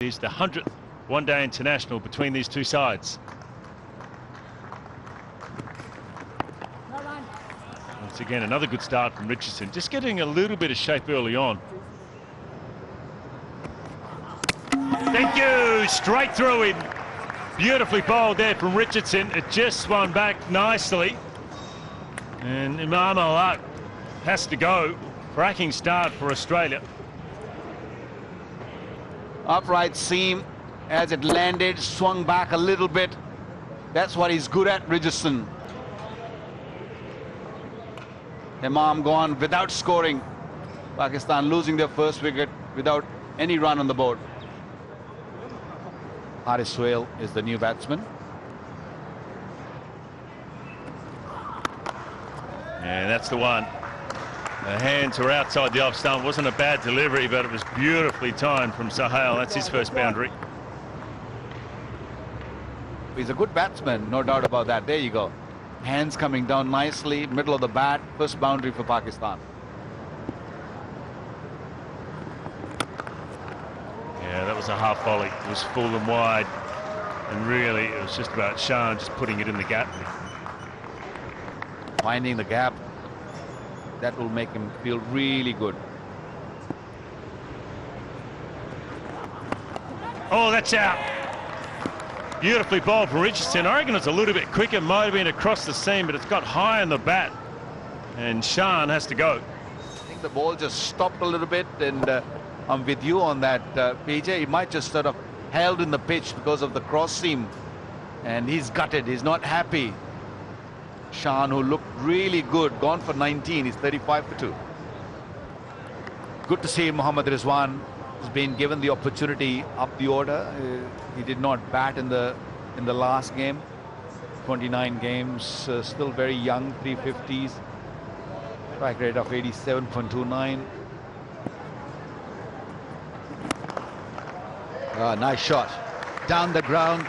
Is the 100th one-day international between these two sides. Once again, another good start from Richardson, just getting a little bit of shape early on. Thank you, straight through him. Beautifully bowled there from Richardson. It just swung back nicely. And MA2E has to go. Cracking start for Australia. Upright seam as it landed, swung back a little bit. That's what he's good at, Richardson. Imam gone without scoring. Pakistan losing their first wicket without any run on the board. Arslan is the new batsman. And that's the one. The hands were outside the off stump. Wasn't a bad delivery, but it was beautifully timed from Sohail. That's his first boundary. He's a good batsman, no doubt about that. There you go. Hands coming down nicely, middle of the bat, first boundary for Pakistan. Yeah, that was a half volley. It was full and wide. And really, it was just about Shan just putting it in the gap. Finding the gap. That will make him feel really good. Oh, that's out. Beautifully bowled from Richardson. I reckon it's a little bit quicker. Might have been across the seam, but it's got high on the bat. And Shan has to go. I think the ball just stopped a little bit, and I'm with you on that, PJ. He might just sort of held in the pitch because of the cross seam. And he's gutted. He's not happy. Shan, who looked really good, gone for 19. He's 35 for 2. Good to see Mohammad Rizwan has been given the opportunity up the order. He did not bat in the last game. 29 games, still very young, 350s. Strike rate of 87.29. Nice shot. Down the ground.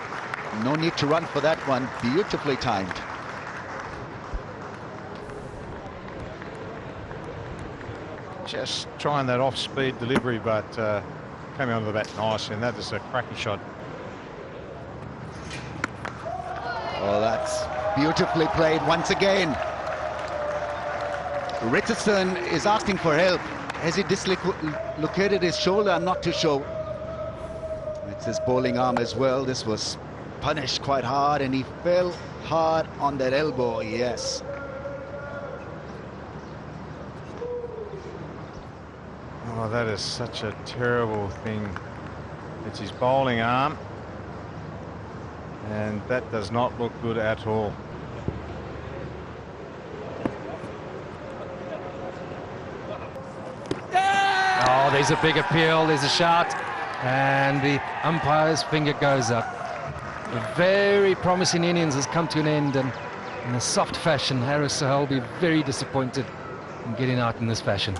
No need to run for that one. Beautifully timed. Just trying that off-speed delivery, but coming onto the bat nice, and that is a cracky shot. Oh, that's beautifully played once again. Richardson is asking for help. Has he dislocated his shoulder? I'm not too sure. It's his bowling arm as well. This was punished quite hard, and he fell hard on that elbow, yes. Oh, that is such a terrible thing. It's his bowling arm, and that does not look good at all. Oh, there's a big appeal, there's a shot, and the umpire's finger goes up. A very promising innings has come to an end, and in a soft fashion, Haris Sohail will be very disappointed in getting out in this fashion.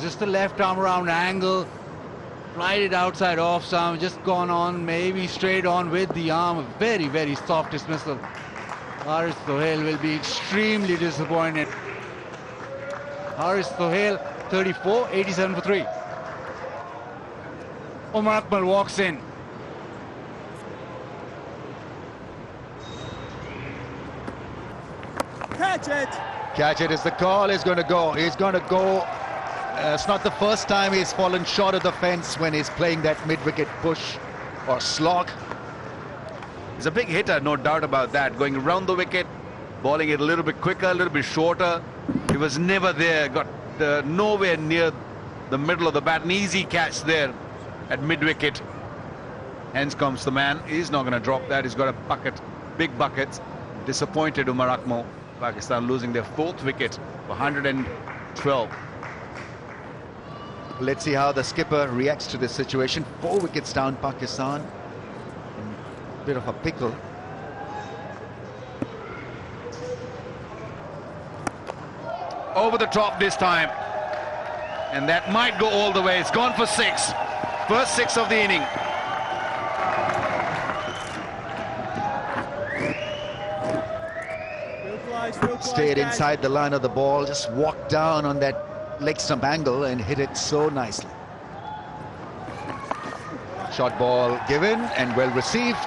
Just the left arm around angle, right it outside off stump, just gone on, maybe straight on with the arm. A very, very soft dismissal. Haris Sohail will be extremely disappointed. Haris Sohail, 34, 87 for 3. Umar Akmal walks in. Catch it! Catch it is the call. He's going to go. He's going to go. It's not the first time he's fallen short of the fence when he's playing that mid-wicket push or slog. He's a big hitter, no doubt about that. Going around the wicket, bowling it a little bit quicker, a little bit shorter. He was never there, got nowhere near the middle of the bat. An easy catch there at mid-wicket. Hence comes the man. He's not going to drop that. He's got a bucket, big buckets. Disappointed Umar Akmal. Pakistan losing their 4th wicket for 112. Let's see how the skipper reacts to this situation. 4 wickets down, Pakistan. In bit of a pickle. Over the top this time. And that might go all the way. It's gone for 6. First 6 of the inning. Stayed inside the line of the ball, just walked down on that leg stump angle and hit it so nicely. Short ball given and well received.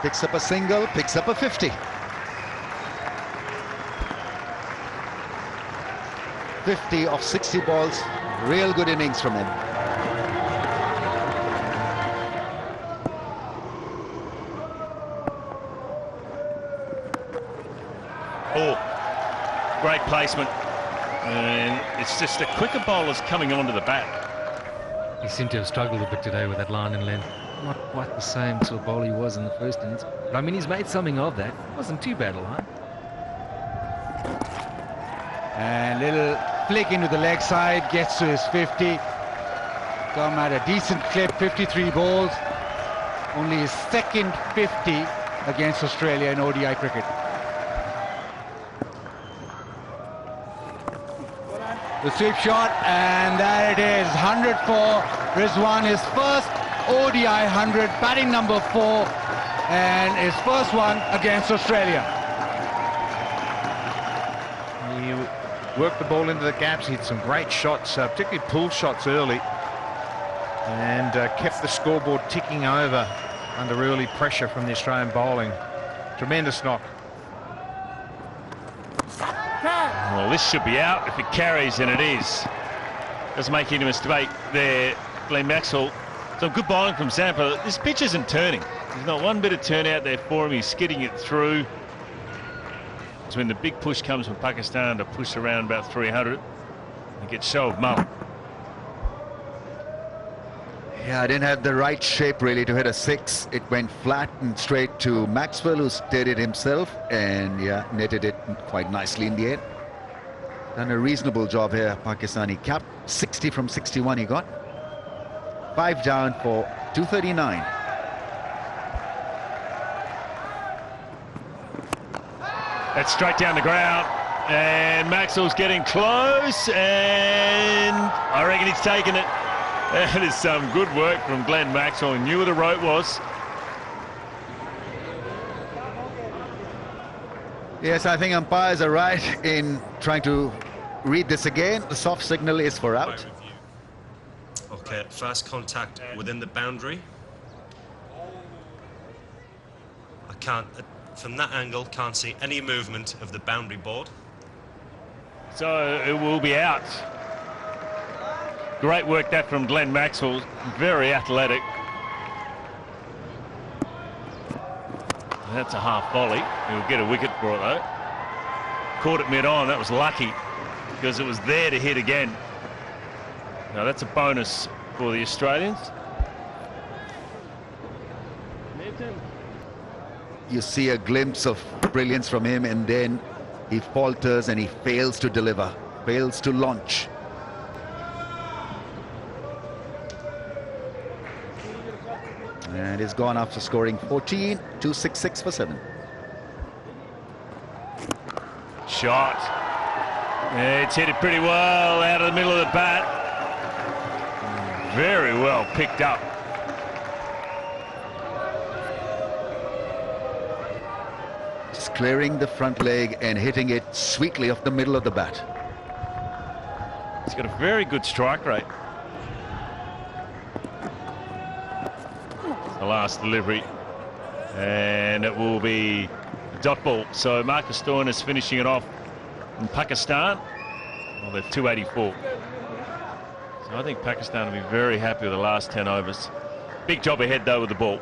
Picks up a single, picks up a 50. 50 of 60 balls. Real good innings from him. Oh, great placement. And it's just the quicker bowlers coming onto the bat. He seemed to have struggled a bit today with that line and length. Not quite the same sort of bowler he was in the first innings. But I mean, he's made something of that. Wasn't too bad a line. And little flick into the leg side, gets to his 50. Come at a decent clip, 53 balls. Only his second 50 against Australia in ODI cricket. The sweep shot, and there it is, 100 for Rizwan, his first ODI 100, batting number 4, and his first one against Australia. He worked the ball into the gaps, he hit some great shots, particularly pull shots early, and kept the scoreboard ticking over under early pressure from the Australian bowling. Tremendous knock. Well, this should be out. If it carries, then it is. Doesn't make any mistake there, Glenn Maxwell. Some good bowling from Zampa. This pitch isn't turning. There's not one bit of turn out there for him. He's skidding it through. It's when the big push comes from Pakistan to push around about 300. He gets show of mullet. Yeah, I didn't have the right shape really to hit a 6. It went flat and straight to Maxwell, who steadied it himself and yeah, netted it quite nicely in the end. Done a reasonable job here, Pakistani cap. 60 from 61 he got. 5 down for 239. That's straight down the ground, and Maxwell's getting close, and I reckon he's taken it. That is some good work from Glenn Maxwell. He knew where the rope was. Yes, I think umpires are right in trying to read this again. The soft signal is for out. Okay, first contact within the boundary. I can't, from that angle, can't see any movement of the boundary board. So it will be out. Great work that from Glenn Maxwell. Very athletic. That's a half volley. He'll get a wicket for it though. Caught it mid-on. That was lucky because it was there to hit again. Now that's a bonus for the Australians. You see a glimpse of brilliance from him, and then he falters and he fails to deliver, fails to launch. And he's gone after scoring 14, 266 for 7. Shot. Yeah, it's hit it pretty well out of the middle of the bat. Very well picked up. Just clearing the front leg and hitting it sweetly off the middle of the bat. He's got a very good strike rate. The last delivery, and it will be a dot ball. So Marcus Stoyan is finishing it off in Pakistan. Well, they're 284. So I think Pakistan will be very happy with the last 10 overs. Big job ahead though with the ball.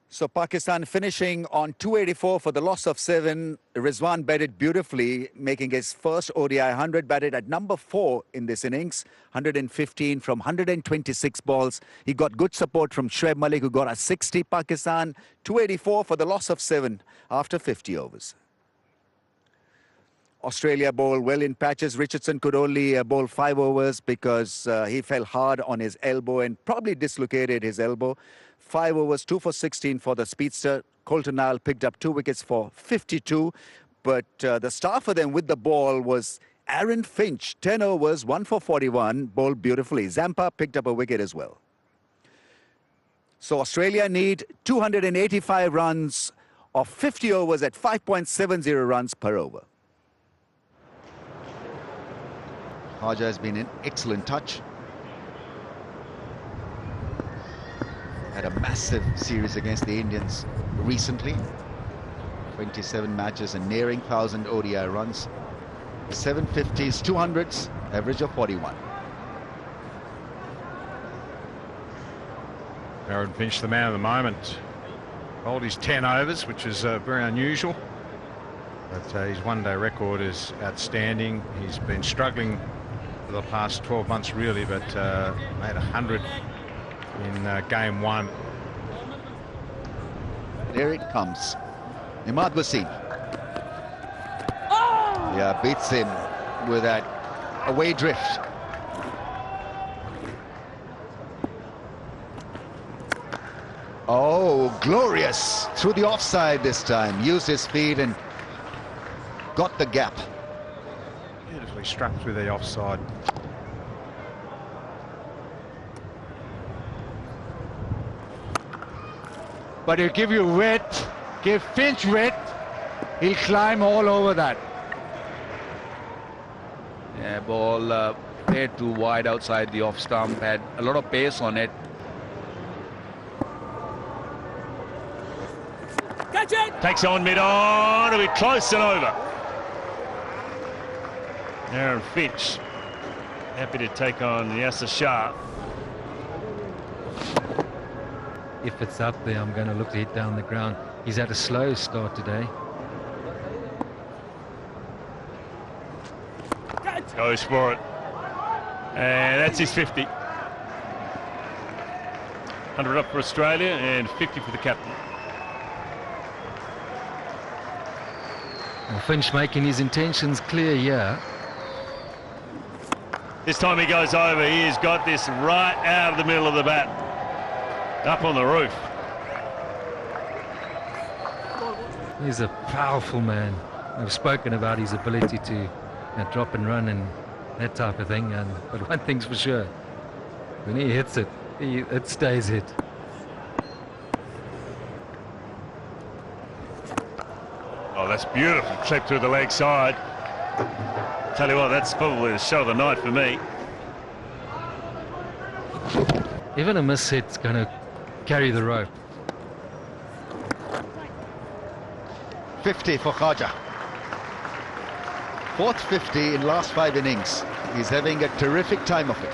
So Pakistan finishing on 284 for the loss of 7. Rizwan batted beautifully, making his first ODI 100, batted at number 4 in this innings. 115 from 126 balls. He got good support from Shoaib Malik, who got a 60. Pakistan 284 for the loss of 7 after 50 overs. Australia bowled well in patches. Richardson could only bowl 5 overs because he fell hard on his elbow and probably dislocated his elbow. 5 overs, 2 for 16 for the speedster. Colton Nile picked up 2 wickets for 52. But the star for them with the ball was Aaron Finch. 10 overs, 1 for 41, bowled beautifully. Zampa picked up a wicket as well. So Australia need 285 runs of 50 overs at 5.70 runs per over. Haja has been in excellent touch. had a massive series against the Indians recently. 27 matches and nearing 1,000 ODI runs. 750s, 200s, average of 41. Aaron Finch, the man of the moment. Bowled his 10 overs, which is very unusual. But his one-day record is outstanding. He's been struggling for the past 12 months, really, but made 100 in game one. There it comes. MA2E. Yeah, beats him with that away drift. Oh, glorious. Through the offside this time. Used his feet and got the gap. Beautifully struck through the offside. But he'll give you width, give Finch width, he'll climb all over that. Yeah, ball way too wide outside the off stump, had a lot of pace on it. Catch it! Takes on mid-on, a bit close and over. Aaron Finch, happy to take on Yasser Shah. If it's up there, I'm going to look to hit down the ground. He's had a slow start today. Goes for it. And that's his 50. 100 up for Australia and 50 for the captain. Well, Finch making his intentions clear here. This time he goes over. He has got this right out of the middle of the bat. Up on the roof. He's a powerful man. I've spoken about his ability to drop and run and that type of thing. But one thing's for sure, when he hits it, it stays hit. Oh, that's beautiful. Clip through the leg side. Tell you what, that's probably the shot of the night for me. Even a miss hit's going to carry the rope. 50 for Khaja. Fourth 50 in last 5 innings. He's having a terrific time of it.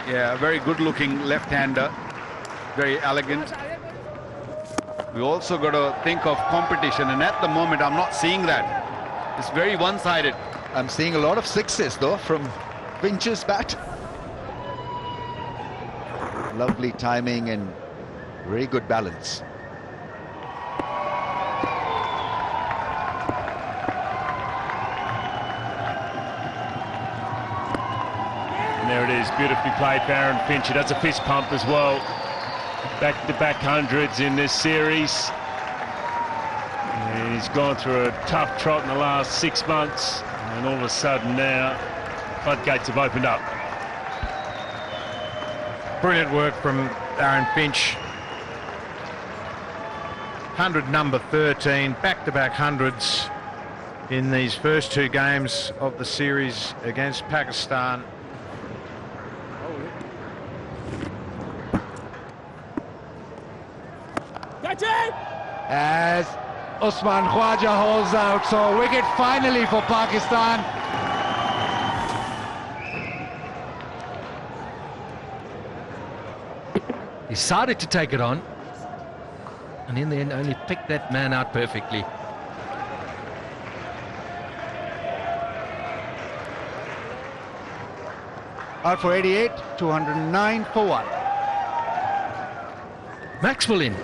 Yeah, very good looking left-hander, very elegant. We also got to think of competition, and at the moment I'm not seeing that. It's very one-sided. I'm seeing a lot of sixes though from Finch's bat. Lovely timing and very good balance. And there it is, beautifully played for Aaron Finch. He does a fist pump as well. Back-to-back hundreds in this series. And he's gone through a tough trot in the last 6 months. And all of a sudden now, floodgates have opened up. Brilliant work from Aaron Finch. 100 number 13, back-to-back hundreds in these first 2 games of the series against Pakistan. As Usman Khaja holds out, so wicket finally for Pakistan. He decided to take it on, and in the end only picked that man out perfectly. Out for 88, 209 for 1. Maxwell in.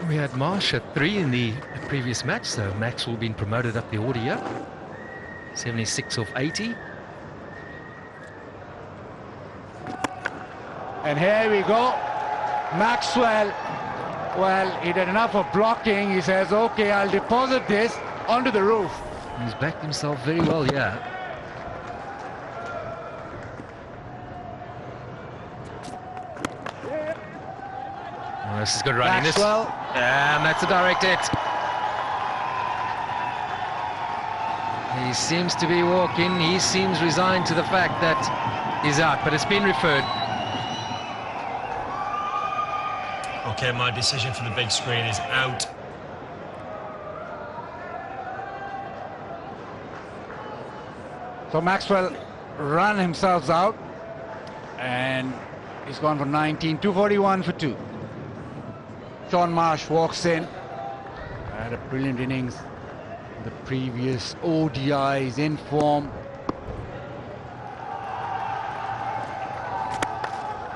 We had Marsh at 3 in the previous match, so Maxwell been promoted up the order here. 76 off 80. And here we go. Maxwell, well, he did enough of blocking. He says, okay, I'll deposit this onto the roof. He's backed himself very well here. Oh, this is good running. Maxwell. And that's a direct hit. He seems to be walking. He seems resigned to the fact that he's out, but it's been referred. Okay, my decision for the big screen is out. So Maxwell ran himself out, and he's gone for 19, 241 for 2. Sean Marsh walks in, had a brilliant innings. The previous ODIs in form.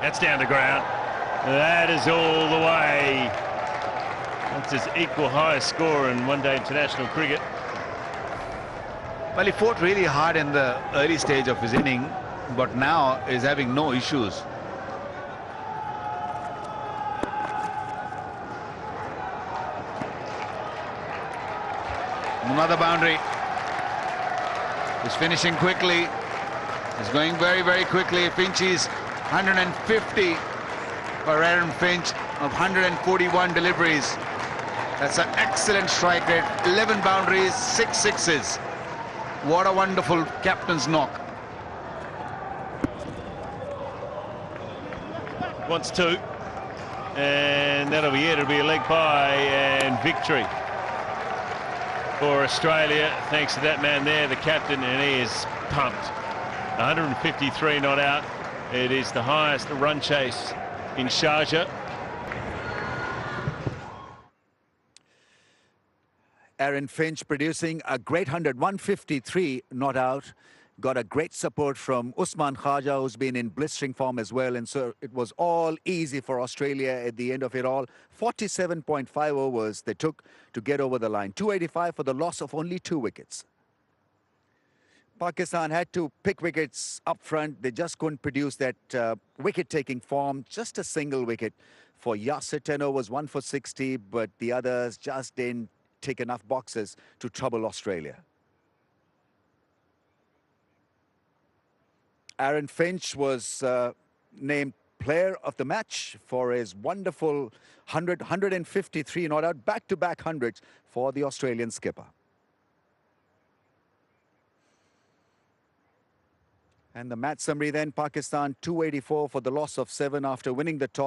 That's down the ground. That is all the way. That's his equal highest score in one-day international cricket. Well, he fought really hard in the early stage of his inning, but now is having no issues. Another boundary. He's finishing quickly. He's going very, very quickly. Finchie's 150 for Aaron Finch of 141 deliveries. That's an excellent strike rate. 11 boundaries, 6 sixes. What a wonderful captain's knock. Wants two. And that'll be it. It'll be a leg bye and victory for Australia, thanks to that man there, the captain, and he is pumped. 153 not out. It is the highest run chase in Sharjah. Aaron Finch producing a great 153 not out. Got a great support from Usman Khaja, who's been in blistering form as well. And so it was all easy for Australia at the end of it all. 47.5 overs they took to get over the line. 285 for the loss of only 2 wickets. Pakistan had to pick wickets up front. They just couldn't produce that wicket-taking form. Just a single wicket for Yasir. 10 overs, 1 for 60, but the others just didn't tick enough boxes to trouble Australia. Aaron Finch was named player of the match for his wonderful 153 not out, back-to-back hundreds for the Australian skipper. And the match summary then, Pakistan 284 for the loss of 7 after winning the toss.